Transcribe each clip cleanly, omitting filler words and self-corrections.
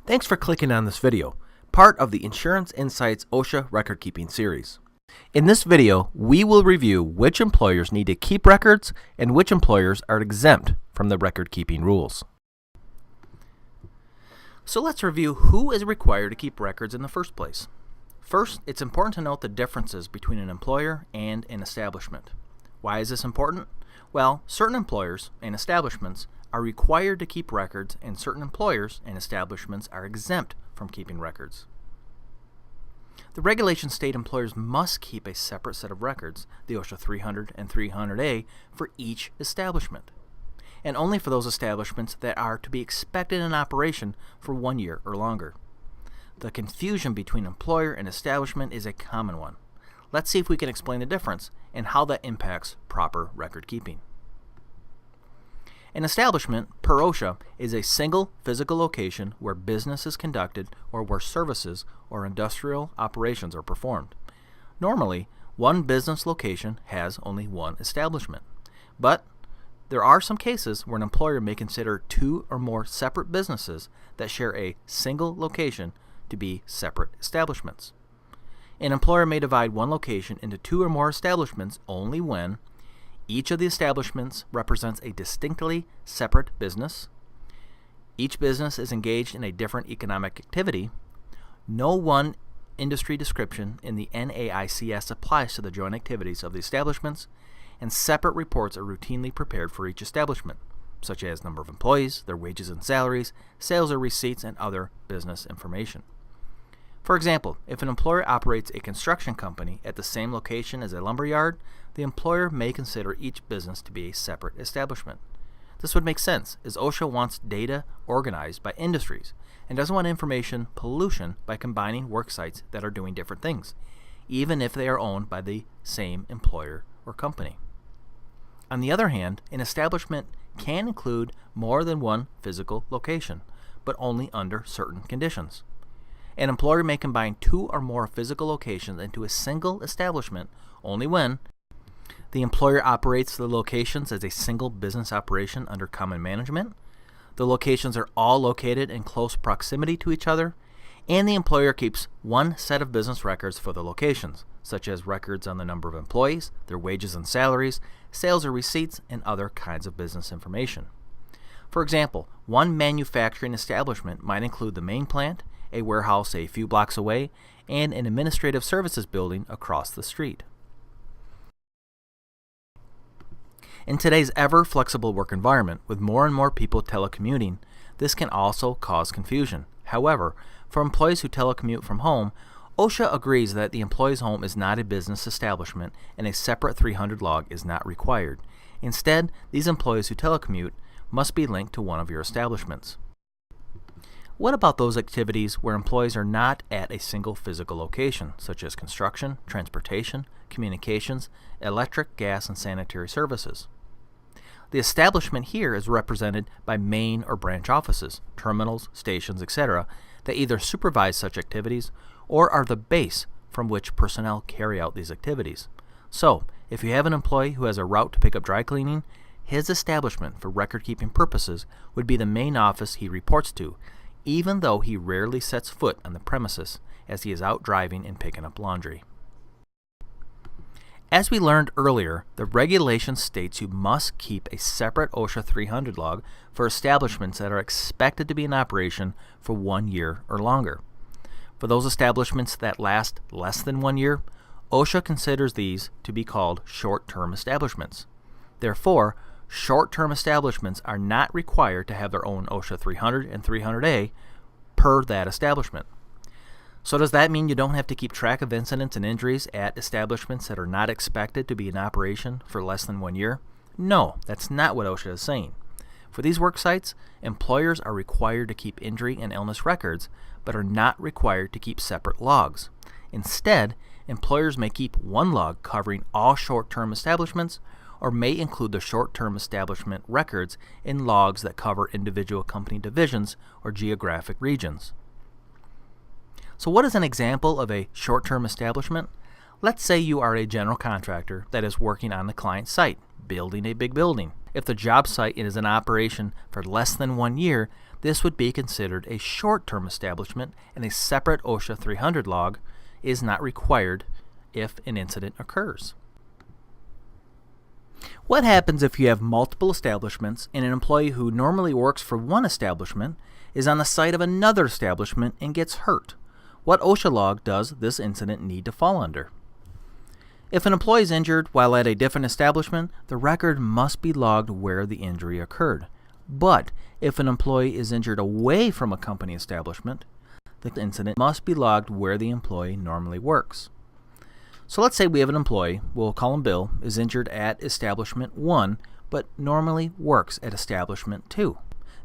Thanks for clicking on this video, part of the Insurance Insights OSHA record keeping series. In this video, we will review which employers need to keep records and which employers are exempt from the record keeping rules. So let's review who is required to keep records in the first place. First, it's important to note the differences between an employer and an establishment. Why is this important? Well, certain employers and establishments are required to keep records, and certain employers and establishments are exempt from keeping records. The regulations state employers must keep a separate set of records, the OSHA 300 and 300A, for each establishment, and only for those establishments that are to be expected in operation for 1 year or longer. The confusion between employer and establishment is a common one. Let's see if we can explain the difference and how that impacts proper record keeping. An establishment, per OSHA, is a single physical location where business is conducted or where services or industrial operations are performed. Normally, one business location has only one establishment, but there are some cases where an employer may consider two or more separate businesses that share a single location to be separate establishments. An employer may divide one location into two or more establishments only when each of the establishments represents a distinctly separate business, each business is engaged in a different economic activity, no one industry description in the NAICS applies to the joint activities of the establishments, and separate reports are routinely prepared for each establishment, such as number of employees, their wages and salaries, sales or receipts, and other business information. For example, if an employer operates a construction company at the same location as a lumber yard, the employer may consider each business to be a separate establishment. This would make sense, as OSHA wants data organized by industries and doesn't want information pollution by combining work sites that are doing different things, even if they are owned by the same employer or company. On the other hand, an establishment can include more than one physical location, but only under certain conditions. An employer may combine two or more physical locations into a single establishment only when the employer operates the locations as a single business operation under common management, the locations are all located in close proximity to each other, and the employer keeps one set of business records for the locations, such as records on the number of employees, their wages and salaries, sales or receipts, and other kinds of business information. For example, one manufacturing establishment might include the main plant, a warehouse a few blocks away, and an administrative services building across the street. In today's ever-flexible work environment, with more and more people telecommuting, this can also cause confusion. However, for employees who telecommute from home, OSHA agrees that the employee's home is not a business establishment and a separate 300 log is not required. Instead, these employees who telecommute must be linked to one of your establishments. What about those activities where employees are not at a single physical location, such as construction, transportation, communications, electric, gas, and sanitary services? The establishment here is represented by main or branch offices, terminals, stations, etc., that either supervise such activities or are the base from which personnel carry out these activities. So, if you have an employee who has a route to pick up dry cleaning, his establishment for record-keeping purposes would be the main office he reports to, even though he rarely sets foot on the premises as he is out driving and picking up laundry. As we learned earlier, the regulation states you must keep a separate OSHA 300 log for establishments that are expected to be in operation for 1 year or longer. For those establishments that last less than 1 year, OSHA considers these to be called short-term establishments. Therefore, short-term establishments are not required to have their own OSHA 300 and 300A per that establishment. So does that mean you don't have to keep track of incidents and injuries at establishments that are not expected to be in operation for less than 1 year? No, that's not what OSHA is saying. For these work sites, employers are required to keep injury and illness records, but are not required to keep separate logs. Instead, employers may keep one log covering all short-term establishments, or may include the short-term establishment records in logs that cover individual company divisions or geographic regions. So what is an example of a short-term establishment? Let's say you are a general contractor that is working on the client site, building a big building. If the job site is in operation for less than 1 year, this would be considered a short-term establishment, and a separate OSHA 300 log is not required if an incident occurs. What happens if you have multiple establishments and an employee who normally works for one establishment is on the site of another establishment and gets hurt? What OSHA log does this incident need to fall under? If an employee is injured while at a different establishment, the record must be logged where the injury occurred. But if an employee is injured away from a company establishment, the incident must be logged where the employee normally works. So let's say we have an employee, we'll call him Bill, is injured at establishment 1, but normally works at establishment 2.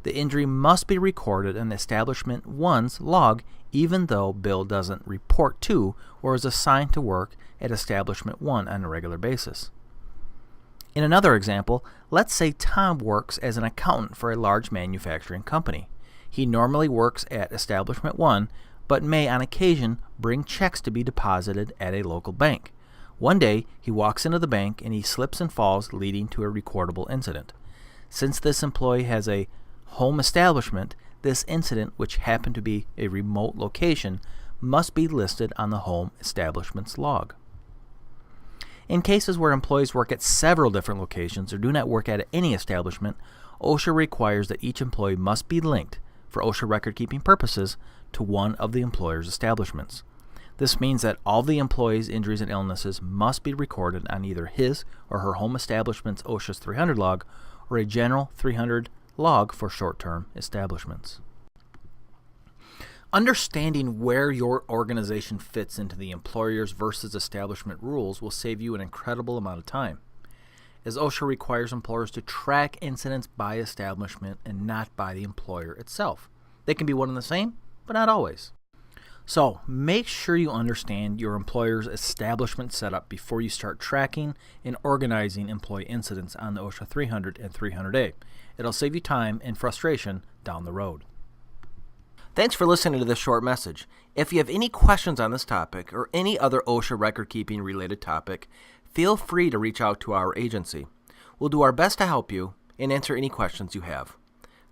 The injury must be recorded in establishment 1's log, even though Bill doesn't report to or is assigned to work at establishment 1 on a regular basis. In another example, let's say Tom works as an accountant for a large manufacturing company. He normally works at establishment 1, but may on occasion bring checks to be deposited at a local bank. One day, he walks into the bank and he slips and falls, leading to a recordable incident. Since this employee has a home establishment, this incident, which happened to be a remote location, must be listed on the home establishment's log. In cases where employees work at several different locations or do not work at any establishment, OSHA requires that each employee must be linked, for OSHA record-keeping purposes, to one of the employer's establishments. This means that all the employee's injuries and illnesses must be recorded on either his or her home establishment's OSHA 300 log or a general 300 log for short-term establishments. Understanding where your organization fits into the employer's versus establishment rules will save you an incredible amount of time, as OSHA requires employers to track incidents by establishment and not by the employer itself. They can be one and the same, but not always. So make sure you understand your employer's establishment setup before you start tracking and organizing employee incidents on the OSHA 300 and 300A. It'll save you time and frustration down the road. Thanks for listening to this short message. If you have any questions on this topic or any other OSHA record-keeping related topic, feel free to reach out to our agency. We'll do our best to help you and answer any questions you have.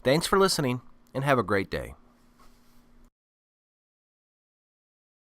Thanks for listening, and have a great day.